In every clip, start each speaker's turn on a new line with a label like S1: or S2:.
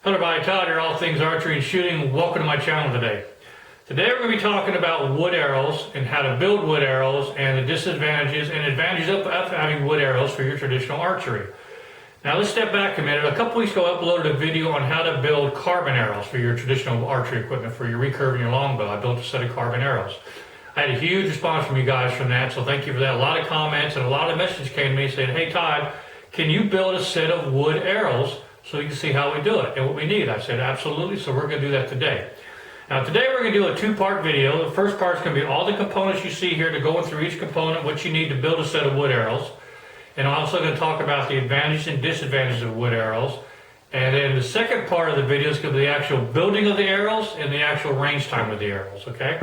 S1: Hello everybody, Todd here, All Things Archery and Shooting. Welcome to my channel today. Today we're going to be talking about wood arrows and how to build wood arrows and the disadvantages and advantages of having wood arrows for your traditional archery. Now let's step back a minute. A couple weeks ago I uploaded a video on how to build carbon arrows for your traditional archery equipment, for your recurve and your longbow. I built a set of carbon arrows. I had a huge response from you guys from that, so thank you for that. A lot of comments and a lot of messages came to me saying, hey Todd, can you build a set of wood arrows so you can see how we do it and what we need? I said, absolutely, so we're going to do that today. Now today we're going to do a two-part video. The first part is going to be all the components you see here, to go through each component, what you need to build a set of wood arrows. And I'm also going to talk about the advantages and disadvantages of wood arrows. And then the second part of the video is going to be the actual building of the arrows and the actual range time of the arrows, okay?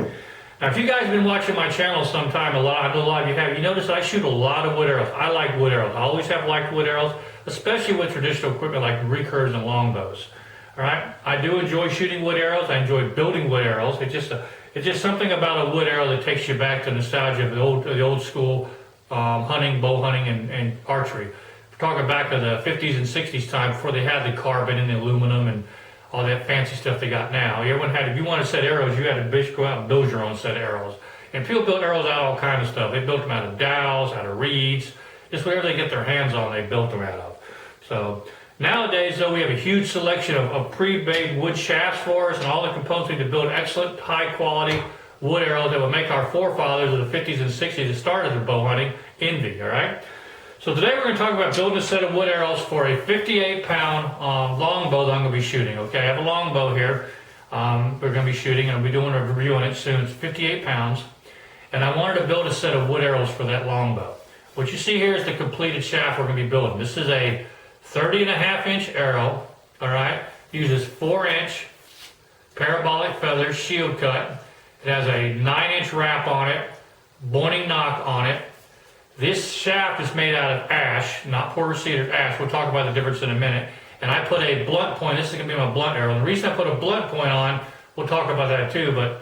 S1: Now if you guys have been watching my channel sometime, I know a lot of you have, you notice I shoot a lot of wood arrows. I like wood arrows. I always have liked wood arrows, especially with traditional equipment like recurves and longbows. All right, I do enjoy shooting wood arrows. I enjoy building wood arrows. It's just something about a wood arrow that takes you back to nostalgia of the old school hunting, bow hunting, and archery. We're talking back to the 50s and 60s time, before they had the carbon and the aluminum and all that fancy stuff they got now. Everyone had, if you want to set arrows, you had to go out and build your own set of arrows. And people built arrows out of all kinds of stuff. They built them out of dowels, out of reeds, just whatever they get their hands on, they built them out of. So nowadays, though, we have a huge selection of pre-made wood shafts for us and all the components we need to build excellent, high-quality wood arrows that will make our forefathers of the 50s and 60s that started the bow hunting envy, all right? So today we're going to talk about building a set of wood arrows for a 58-pound longbow that I'm going to be shooting, okay? I have a longbow here we're going to be shooting, and I'll be doing a review on it soon. It's 58 pounds, and I wanted to build a set of wood arrows for that longbow. What you see here is the completed shaft we're going to be building. This is a 30.5-inch arrow, all right? Uses 4-inch parabolic feathers, shield cut. It has a 9-inch wrap on it, boning nock on it. This shaft is made out of ash, not Porter cedar, ash. We'll talk about the difference in a minute. And I put a blunt point. This is going to be my blunt arrow. And the reason I put a blunt point on, we'll talk about that too, but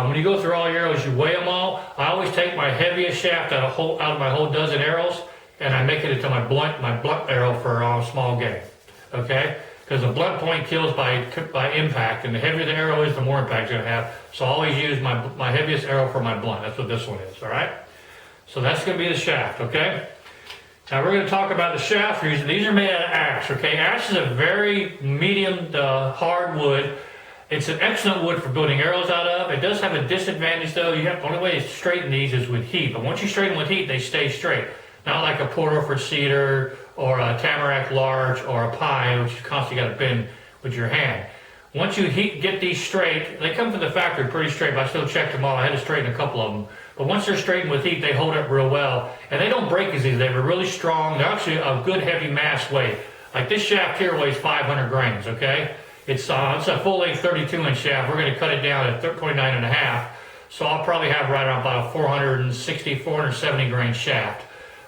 S1: when you go through all your arrows, you weigh them all. I always take my heaviest shaft out of my whole dozen arrows, and I make it into my blunt arrow for small game, okay? Because the blunt point kills by impact, and the heavier the arrow is, the more impact it's going to have. So I always use my heaviest arrow for my blunt. That's what this one is, all right? So that's going to be the shaft, okay? Now we're going to talk about the shaft reason. These are made out of ash, okay? Ash is a very medium hard wood. It's an excellent wood for building arrows out of. It does have a disadvantage though. The only way to straighten these is with heat. But once you straighten with heat, they stay straight. Not like a Port Orford cedar or a Tamarack larch or a pine, which you constantly got to bend with your hand. Once you get these straight, they come from the factory pretty straight, but I still checked them all. I had to straighten a couple of them. But once they're straightened with heat, they hold up real well. And they don't break as easy. They're really strong. They're actually a good heavy mass weight. Like this shaft here weighs 500 grains, okay? It's a full-length 32-inch shaft. We're going to cut it down at 29.5. So I'll probably have right around about a 460, 470 grain shaft.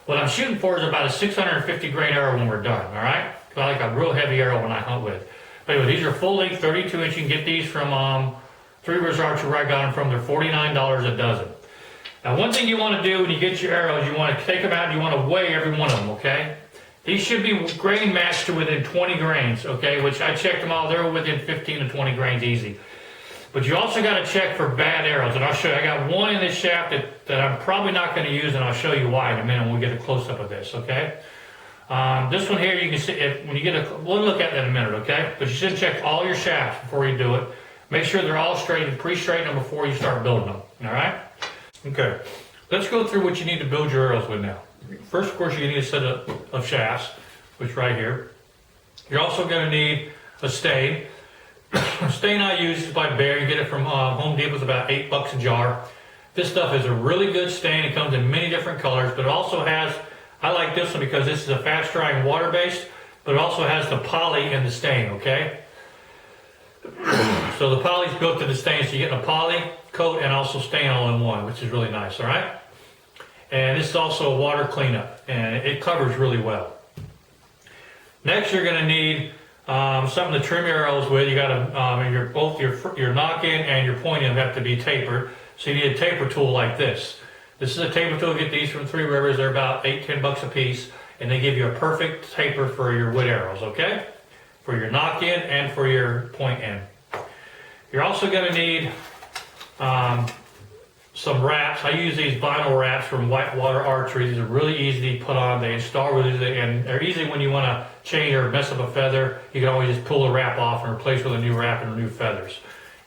S1: What I'm shooting for is about a 650 grain arrow when we're done, all right? I like a real heavy arrow when I hunt with. But anyway, these are full-length 32-inch. You can get these from Three Rivers Archery, where I got them from. They're $49 a dozen. Now, one thing you want to do when you get your arrows, you want to take them out and you want to weigh every one of them, okay? These should be grain matched to within 20 grains, okay? Which I checked them all. They're within 15 to 20 grains easy. But you also got to check for bad arrows. And I'll show you. I got one in this shaft that I'm probably not going to use, and I'll show you why in a minute when we get a close-up of this, okay? This one here, you can see, when you get we'll look at that in a minute, okay? But you should check all your shafts before you do it. Make sure they're all straight, pre-straighten them before you start building them, all right? Okay, let's go through what you need to build your arrows with now. First, of course, you're going to need a set of shafts, which right here. You're also going to need a stain. Stain I use is by Behr. You get it from Home Depot. It's about $8 a jar. This stuff is a really good stain. It comes in many different colors, but it also has, I like this one because this is a fast-drying water-based, but it also has the poly in the stain, okay? So the poly's built to the stain, so you get a poly coat and also stain all in one, which is really nice, all right? And this is also a water cleanup, and it covers really well. Next, you're going to need something to trim your arrows with. You got to both your nock in and your point in have to be tapered. So you need a taper tool like this. This is a taper tool. Get these from Three Rivers. They're about $8-10 a piece, and they give you a perfect taper for your wood arrows. Okay. for your knock in and for your point in. You're also going to need some wraps. I use these vinyl wraps from Whitewater Archery. These are really easy to put on. They install really easy, and they're easy when you want to change or mess up a feather. You can always just pull the wrap off and replace with a new wrap and new feathers.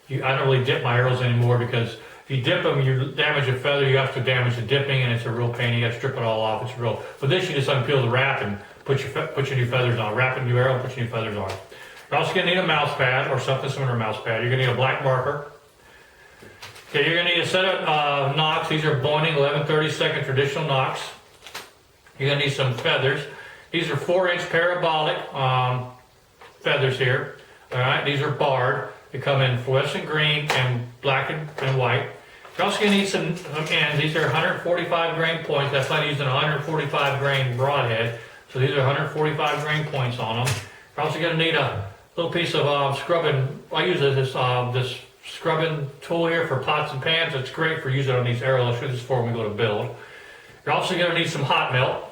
S1: I don't really dip my arrows anymore because if you dip them, you damage a feather, you have to damage the dipping, and it's a real pain. You got to strip it all off. It's real. But this, you just unpeel the wrap and put your new feathers on. Wrap a new arrow, put your new feathers on. You're also going to need a mouse pad or something similar to a mouse pad. You're going to need a black marker. Okay, you're going to need a set of nocks. These are Boining 11/32 traditional nocks. You're going to need some feathers. These are 4-inch parabolic feathers here. All right, these are barred. They come in fluorescent green and black and white. You're also going to need some ends. These are 145 grain points. That's why I'm using a 145 grain broadhead. So these are 145 grain points on them. You're also going to need a little piece of scrubbing. I use this scrubbing tool here for pots and pans. It's great for using on these arrows. I'll show this for when we go to build. You're also going to need some hot melt.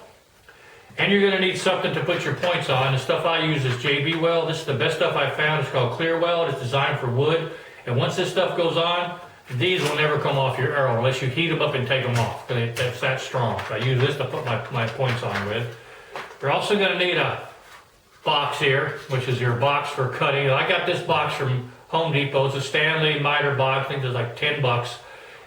S1: And you're going to need something to put your points on. The stuff I use is JB Weld. This is the best stuff I found. It's called Clear Weld. It's designed for wood. And once this stuff goes on, these will never come off your arrow unless you heat them up and take them off. It's that strong. So I use this to put my points on with. You're also going to need a box here, which is your box for cutting. I got this box from Home Depot. It's a Stanley miter box. I think it's like $10.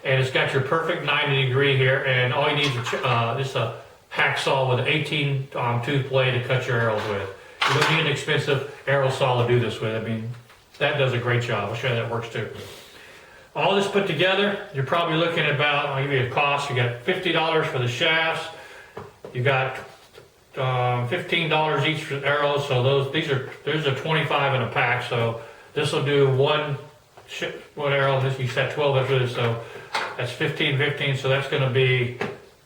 S1: And it's got your perfect 90-degree here. And all you need is just a hacksaw with an 18 tooth blade to cut your arrows with. You don't need an expensive arrow saw to do this with. I mean, that does a great job. I'll show you that works too. All this put together, you're probably looking at about, I'll give you a cost. You got $50 for the shafts. You got $15 each for arrows. So there's a 25 in a pack. So this will do one arrow. You set 12 after this, so that's 15. So that's going to be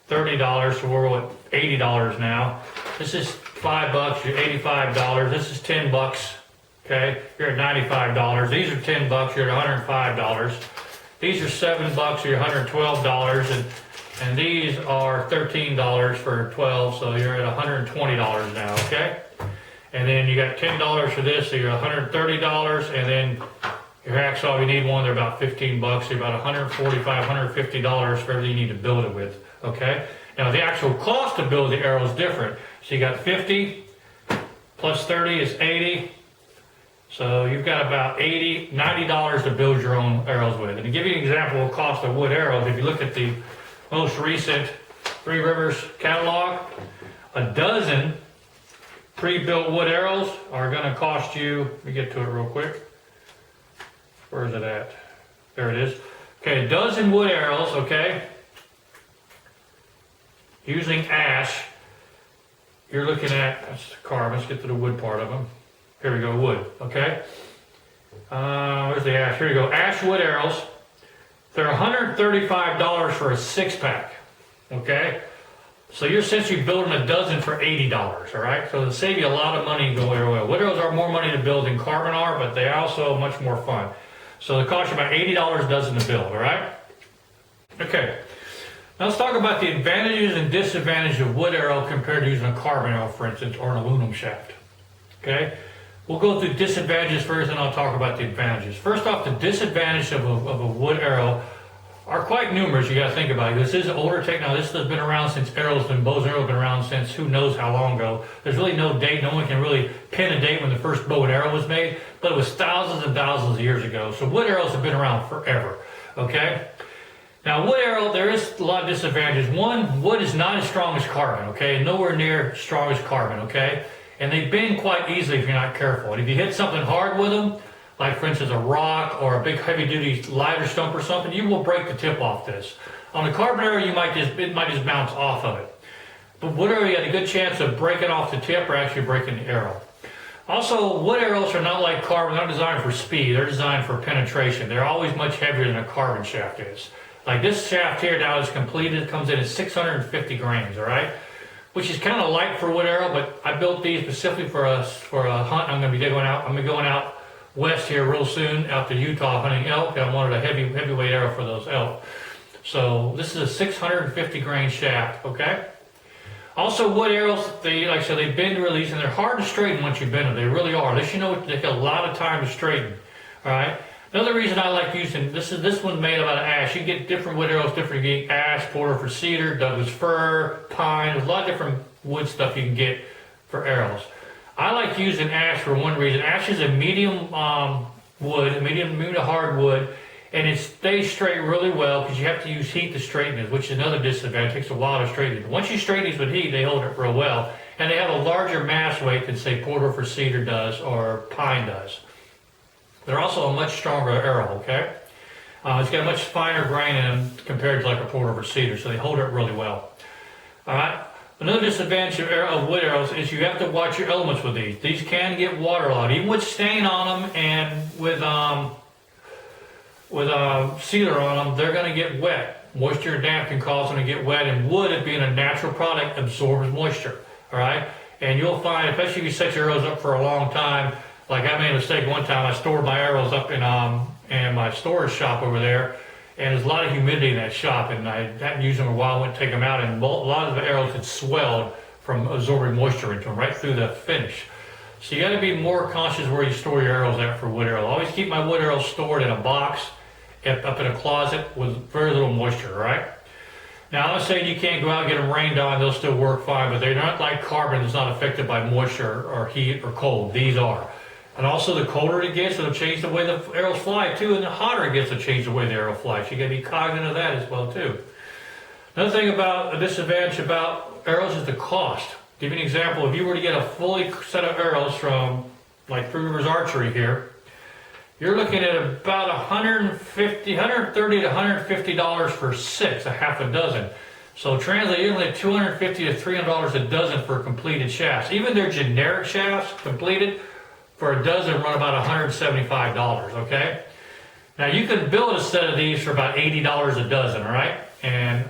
S1: $30. So we're at $80 now. This is $5. You're $85. This is $10. Okay, you're at $95. These are $10. You're at $105. These are $7. You're $112. And these are $13 for 12. So you're at $120 now. Okay. And then you got $10 for this, so you're $130. And then your hacksaw, if you need one, they're about $15. So you're about $145, $150 for everything you need to build it with. Okay. Now the actual cost to build the arrow is different. So you got 50 plus 30 is 80. So you've got about $90 to build your own arrows with. And to give you an example of cost of wood arrows, if you look at the most recent Three Rivers catalog, a dozen pre-built wood arrows are going to cost you, let me get to it real quick. Where is it at? There it is. Okay, a dozen wood arrows, okay, using ash, you're looking at, that's the carbon, let's get to the wood part of them. Here we go, wood, okay? Where's the ash? Here we go, ash wood arrows. They're $135 for a 6-pack, okay? So you're essentially building a dozen for $80, all right? So it'll save you a lot of money going away. Wood arrows are more money to build than carbon are, but they are also much more fun. So it costs you about $80 a dozen to build, all right? Okay, now let's talk about the advantages and disadvantages of wood arrow compared to using a carbon arrow, for instance, or an aluminum shaft, okay? We'll go through disadvantages first, and I'll talk about the advantages. First off, the disadvantages of a wood arrow are quite numerous. You got to think about it. This is older technology. This has been around since arrows and bows and arrows have been around since who knows how long ago. There's really no date. No one can really pin a date when the first bow and arrow was made, but it was thousands and thousands of years ago. So wood arrows have been around forever. Okay. Now, wood arrow, there is a lot of disadvantages. One, wood is not as strong as carbon. Okay, nowhere near strong as carbon. Okay. And they bend quite easily if you're not careful. And if you hit something hard with them, like for instance a rock or a big heavy duty lighter stump or something, you will break the tip off this. On a carbon arrow, it might just bounce off of it. But wood arrow, you got a good chance of breaking off the tip or actually breaking the arrow. Also, wood arrows are not like carbon. They're not designed for speed. They're designed for penetration. They're always much heavier than a carbon shaft is. Like this shaft here now is completed, comes in at 650 grains, all right? Which is kind of light for wood arrow, but I built these specifically for a hunt. I'm going to be going out west here real soon, out to Utah hunting elk. I wanted a heavyweight arrow for those elk. So this is a 650 grain shaft, okay? Also, wood arrows, they, like I said, they bend and release, and they're hard to straighten once you bend them. They really are. Unless you know, they take a lot of time to straighten. All right. Another reason I like using this one's made out of ash. You can get different wood arrows, different. You get ash, porter for cedar, Douglas fir, pine. There's a lot of different wood stuff you can get for arrows. I like using ash for one reason. Ash is a medium wood, medium to hard wood, and it stays straight really well because you have to use heat to straighten it, which is another disadvantage. It takes a while to straighten it. Once you straighten these with heat, they hold it real well, and they have a larger mass weight than say porter for cedar does or pine does. They're also a much stronger arrow, okay? It's got a much finer grain in them compared to like a porter for cedar, so they hold it really well. All right. Another disadvantage of wood arrows is you have to watch your elements with these. These can get waterlogged, even with stain on them and with sealer on them. They're going to get wet. Moisture and damp can cause them to get wet, and wood, it being a natural product, absorbs moisture. All right, and you'll find, especially if you set your arrows up for a long time. Like I made a mistake one time. I stored my arrows up in my storage shop over there, and there's a lot of humidity in that shop, and I hadn't used them in a while. I went to take them out, and a lot of the arrows had swelled from absorbing moisture into them right through the finish. So you got to be more conscious where you store your arrows at for wood arrows. I always keep my wood arrows stored in a box up in a closet with very little moisture, right? Now, I'm not saying you can't go out and get them rained on, they'll still work fine, but they're not like carbon that's not affected by moisture or heat or cold. These are. And also, the colder it gets, it'll change the way the arrows fly too, and the hotter it gets, it'll change the way the arrow flies. You got to be cognizant of that as well too. Another thing about a disadvantage about arrows is the cost. To give you an example, if you were to get a fully set of arrows from like Three Rivers Archery here, you're looking at about $130 to $150 for six, a half a dozen. So translate, you're only $250 to $300 a dozen for completed shafts. Even their generic shafts completed for a dozen run about $175, okay? Now you can build a set of these for about $80 a dozen, all right? And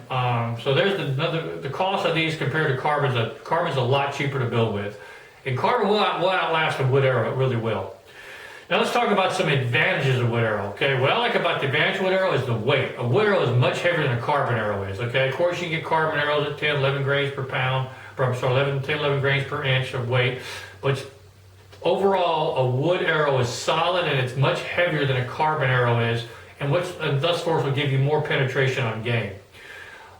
S1: so there's the cost of these compared to carbon's. Carbon's a lot cheaper to build with. And carbon will outlast a wood arrow, it really will. Now let's talk about some advantages of wood arrow, okay? What I like about the advantage of wood arrow is the weight. A wood arrow is much heavier than a carbon arrow is, okay? Of course you can get carbon arrows at 10, 11 grains per pound, or 10, 11 grains per inch of weight, but overall, a wood arrow is solid and it's much heavier than a carbon arrow is, and thus forth will give you more penetration on game.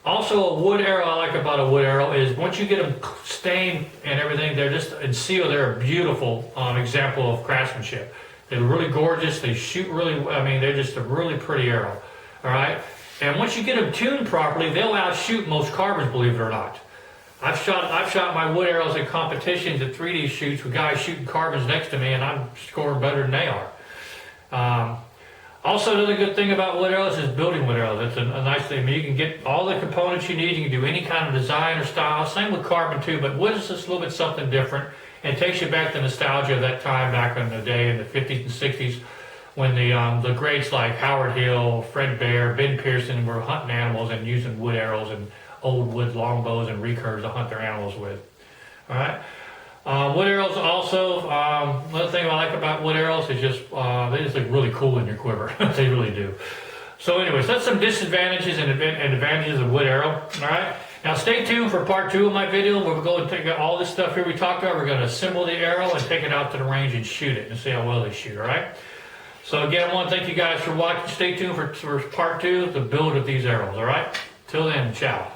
S1: Also, a wood arrow I like about a wood arrow is once you get them stained and everything, they're just in seal. They're a beautiful example of craftsmanship. They're really gorgeous. They shoot really. I mean, they're just a really pretty arrow. All right, and once you get them tuned properly, they'll outshoot most carbons, believe it or not. I've shot my wood arrows in competitions at 3D shoots with guys shooting carbons next to me, and I'm scoring better than they are. Also, another good thing about wood arrows is building wood arrows. That's a nice thing. I mean, you can get all the components you need. You can do any kind of design or style. Same with carbon too, but wood is just a little bit something different, and it takes you back to nostalgia of that time back in the day in the 50s and 60s when the greats like Howard Hill, Fred Bear, Ben Pearson were hunting animals and using wood arrows and old wood longbows and recurves to hunt their animals with. All right. Wood arrows also, another thing I like about wood arrows is just, they just look really cool in your quiver. They really do. So anyways, that's some disadvantages and advantages of wood arrow. All right. Now stay tuned for part 2 of my video where we're going to take all this stuff here we talked about. We're going to assemble the arrow and take it out to the range and shoot it and see how well they shoot. All right. So again, I want to thank you guys for watching. Stay tuned for part 2, the build of these arrows. All right. Till then, ciao.